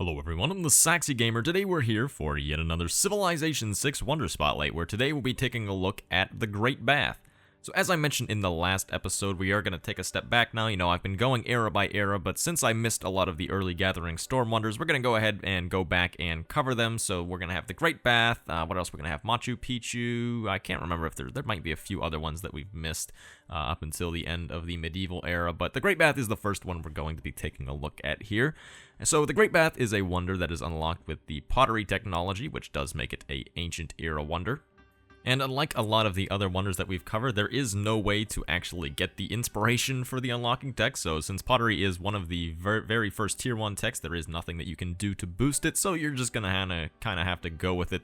Hello everyone, I'm the Saxy Gamer. Today we're here for yet another Civilization 6 Wonder Spotlight, where today we'll be taking a look at the Great Bath. So as I mentioned in the last episode, we are going to take a step back now. I've been going era by era, but since I missed a lot of the early Gathering Storm Wonders, we're going to go ahead and go back and cover them. So we're going to have the Great Bath, what else we're going to have? Machu Picchu, I can't remember if there might be a few other ones that we've missed up until the end of the medieval era, but the Great Bath is the first one we're going to be taking a look at here. So the Great Bath is a wonder that is unlocked with the pottery technology, which does make it an ancient era wonder. And unlike a lot of the other wonders that we've covered, there is no way to actually get the inspiration for the unlocking text. So since pottery is one of the very first tier 1 texts, there is nothing that you can do to boost it, so you're just gonna kind of have to go with it.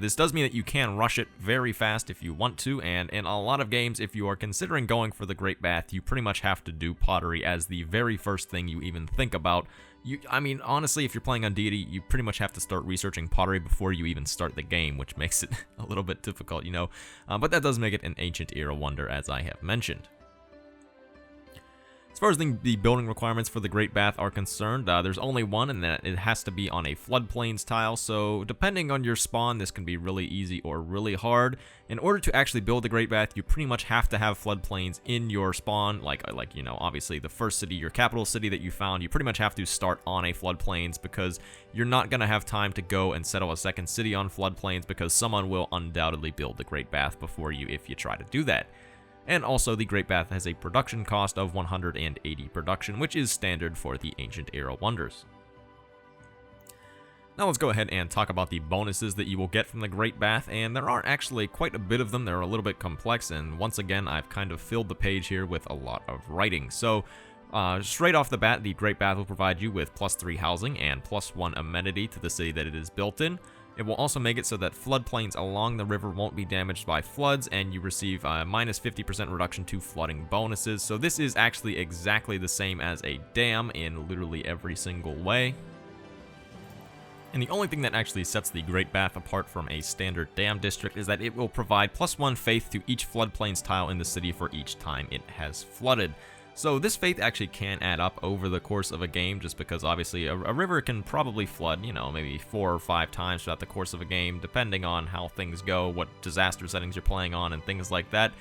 This does mean that you can rush it very fast if you want to, and in a lot of games, if you are considering going for the Great Bath, you pretty much have to do pottery as the very first thing you even think about. Honestly, if you're playing on deity, you pretty much have to start researching pottery before you even start the game, which makes it a little bit difficult, but that does make it an ancient era wonder, as I have mentioned. As far as the building requirements for the Great Bath are concerned, there's only one, and that it has to be on a floodplains tile, so depending on your spawn, this can be really easy or really hard. In order to actually build the Great Bath, you pretty much have to have floodplains in your spawn, obviously the first city, your capital city that you found, you pretty much have to start on a floodplains, because you're not going to have time to go and settle a second city on floodplains, because someone will undoubtedly build the Great Bath before you if you try to do that. And also, the Great Bath has a production cost of 180 production, which is standard for the Ancient Era Wonders. Now let's go ahead and talk about the bonuses that you will get from the Great Bath, and there are actually quite a bit of them. They're a little bit complex, and once again, I've kind of filled the page here with a lot of writing. So, straight off the bat, the Great Bath will provide you with +3 housing and +1 amenity to the city that it is built in. It will also make it so that floodplains along the river won't be damaged by floods, and you receive a -50% reduction to flooding bonuses. So this is actually exactly the same as a dam in literally every single way. And the only thing that actually sets the Great Bath apart from a standard dam district is that it will provide +1 faith to each floodplains tile in the city for each time it has flooded. So this faith actually can add up over the course of a game, just because obviously a river can probably flood, maybe 4 or 5 times throughout the course of a game, depending on how things go, what disaster settings you're playing on, and things like that.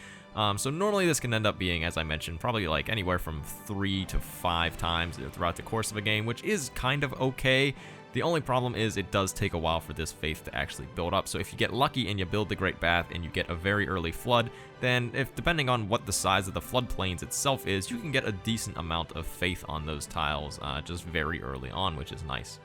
So normally this can end up being, as I mentioned, probably like anywhere from 3 to 5 times throughout the course of a game, which is kind of okay. The only problem is it does take a while for this faith to actually build up. So if you get lucky and you build the Great Bath and you get a very early flood, then depending on what the size of the floodplains itself is, you can get a decent amount of faith on those tiles just very early on, which is nice.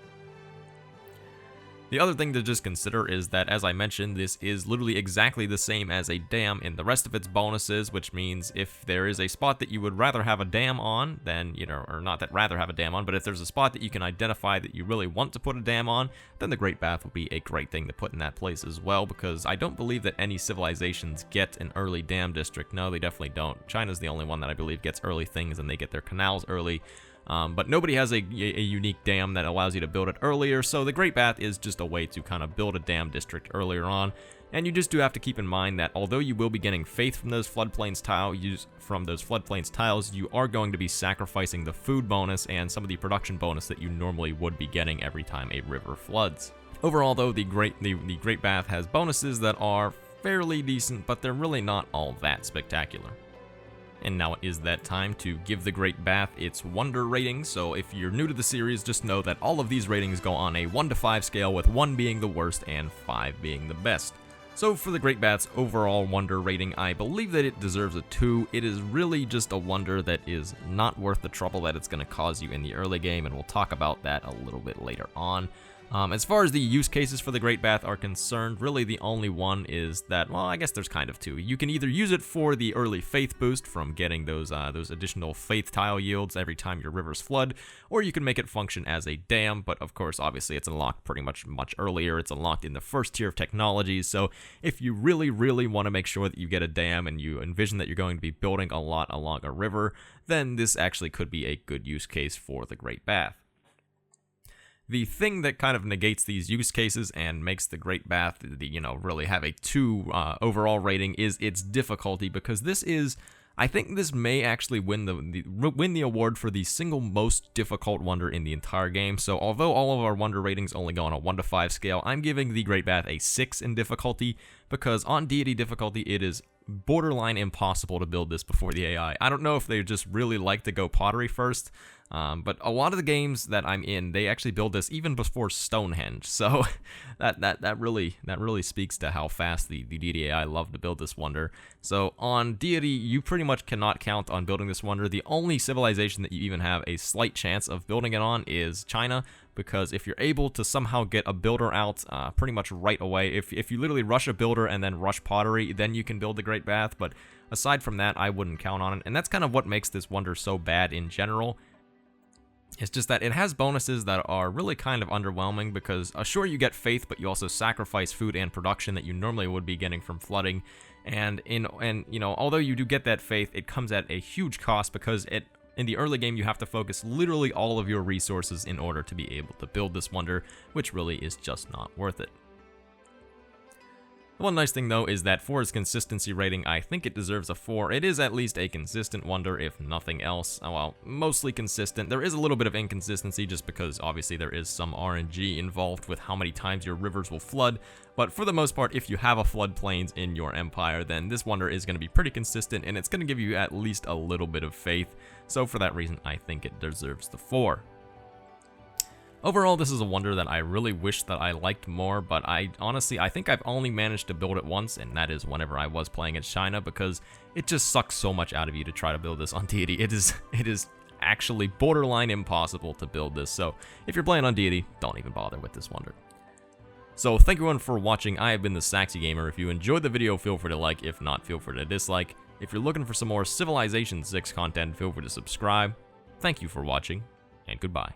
The other thing to just consider is that, as I mentioned, this is literally exactly the same as a dam in the rest of its bonuses, which means if there is a spot that you would rather have a dam on, then, or not that rather have a dam on, but if there's a spot that you can identify that you really want to put a dam on, then the Great Bath will be a great thing to put in that place as well, because I don't believe that any civilizations get an early dam district. No, they definitely don't. China's the only one that I believe gets early things, and they get their canals early. But nobody has a unique dam that allows you to build it earlier, so the Great Bath is just a way to kind of build a dam district earlier on. And you just do have to keep in mind that although you will be getting faith from those floodplains tiles, you are going to be sacrificing the food bonus and some of the production bonus that you normally would be getting every time a river floods. Overall, though, the Great Bath has bonuses that are fairly decent, but they're really not all that spectacular. And now it is that time to give the Great Bath its wonder rating. So if you're new to the series, just know that all of these ratings go on a 1 to 5 scale, with 1 being the worst and 5 being the best. So for the Great Bath's overall wonder rating, I believe that it deserves a 2. It is really just a wonder that is not worth the trouble that it's going to cause you in the early game, and we'll talk about that a little bit later on. As far as the use cases for the Great Bath are concerned, really the only one is that, well, I guess there's kind of 2. You can either use it for the early faith boost from getting those additional faith tile yields every time your rivers flood, or you can make it function as a dam, but of course, obviously, it's unlocked pretty much earlier. It's unlocked in the first tier of technologies, so if you really, really want to make sure that you get a dam and you envision that you're going to be building a lot along a river, then this actually could be a good use case for the Great Bath. The thing that kind of negates these use cases and makes the Great Bath, really have a 2 overall rating is its difficulty, because this is I think this may actually win the award for the single most difficult wonder in the entire game. So although all of our wonder ratings only go on a 1 to 5 scale, I'm giving the Great Bath a 6 in difficulty, because on deity difficulty it is borderline impossible to build this before the AI. I don't know if they just really like to go pottery first, but a lot of the games that I'm in, they actually build this even before Stonehenge. So that really speaks to how fast the deity AI love to build this wonder. So on deity, you pretty much cannot count on building this wonder. The only civilization that you even have a slight chance of building it on is China, because if you're able to somehow get a builder out pretty much right away, if you literally rush a builder and then rush pottery, then you can build the Great Bath. But aside from that, I wouldn't count on it, and that's kind of what makes this wonder so bad in general. It's just that it has bonuses that are really kind of underwhelming, because sure, you get faith, but you also sacrifice food and production that you normally would be getting from flooding. And you know, although you do get that faith, it comes at a huge cost, because in the early game you have to focus literally all of your resources in order to be able to build this wonder, which really is just not worth it. The one nice thing though is that for its consistency rating, I think it deserves a 4. It is at least a consistent wonder, if nothing else. Well, mostly consistent. There is a little bit of inconsistency just because obviously there is some RNG involved with how many times your rivers will flood, but for the most part, if you have a floodplains in your empire, then this wonder is going to be pretty consistent, and it's going to give you at least a little bit of faith. So for that reason, I think it deserves the 4. Overall, this is a wonder that I really wish that I liked more, but I think I've only managed to build it once, and that is whenever I was playing as China, because it just sucks so much out of you to try to build this on deity. It is actually borderline impossible to build this, so if you're playing on deity, don't even bother with this wonder. So thank you everyone for watching. I have been the Saxy Gamer. If you enjoyed the video, feel free to like. If not, feel free to dislike. If you're looking for some more Civilization 6 content, feel free to subscribe. Thank you for watching, and goodbye.